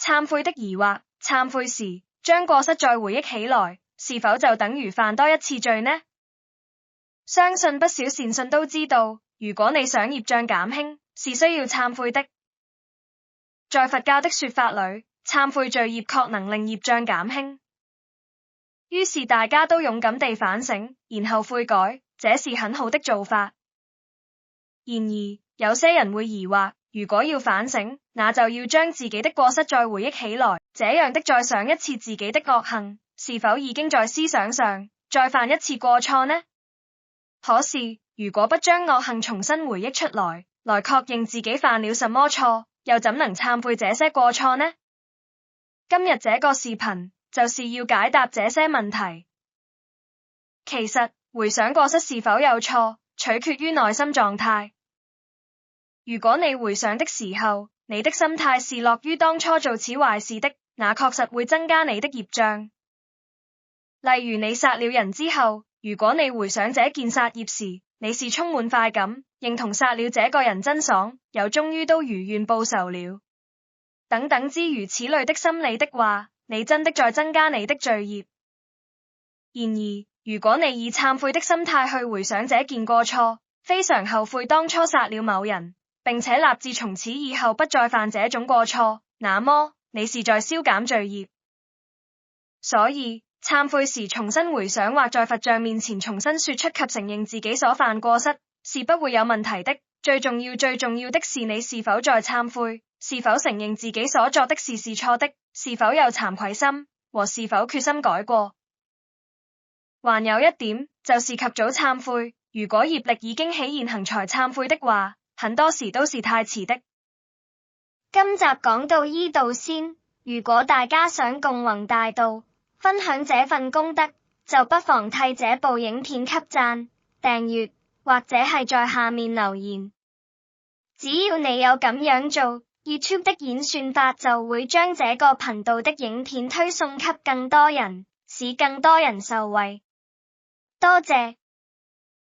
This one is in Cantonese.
懺悔的疑惑，懺悔時將過失再回憶起來，是否就等於犯多一次罪呢？相信不少善信都知道，如果你想業障減輕，是需要懺悔的。在佛教的說法裏，懺悔罪業確能令業障減輕。於是大家都勇敢地反省，然後悔改，這是很好的做法。然而，有些人會疑惑，如果要反省，那就要將自己的過失再回憶起來，這樣的再想一次自己的惡行，是否已經在思想上再犯一次過錯呢？可是，如果不將惡行重新回憶出來，來確認自己犯了什麼錯，又怎能懺悔這些過錯呢？今日這個視頻就是要解答這些問題。其實，回想過失是否有錯，取決於內心狀態。如果你回想的時候，你的心態是樂於當初做此壞事的，那確實會增加你的業障。例如你殺了人之後，如果你回想這件殺業時，你是充滿快感，認同殺了這個人真爽，又終於都如願報仇了，等等之如此類的心理的話，你真的在增加你的罪業。然而，如果你以懺悔的心態去回想這件過錯，非常後悔當初殺了某人，並且立志從此以後不再犯這種過錯，那麼你是在消減罪業。所以，懺悔時重新回想或在佛像面前重新說出及承認自己所犯過失，是不會有問題的。最重要的是你是否在懺悔，是否承認自己所做的事是錯的，是否有慚愧心，和是否決心改過。還有一點，就是及早懺悔。如果業力已經起現行才懺悔的話，很多時都是太遲的。今集講到依度先，如果大家想共弘大道，分享這份功德，就不妨替這部影片給讚、訂閱，或者係在下面留言。只要你有咁樣做， YouTube 的演算法就會將這個頻道的影片推送給更多人，使更多人受惠。多謝。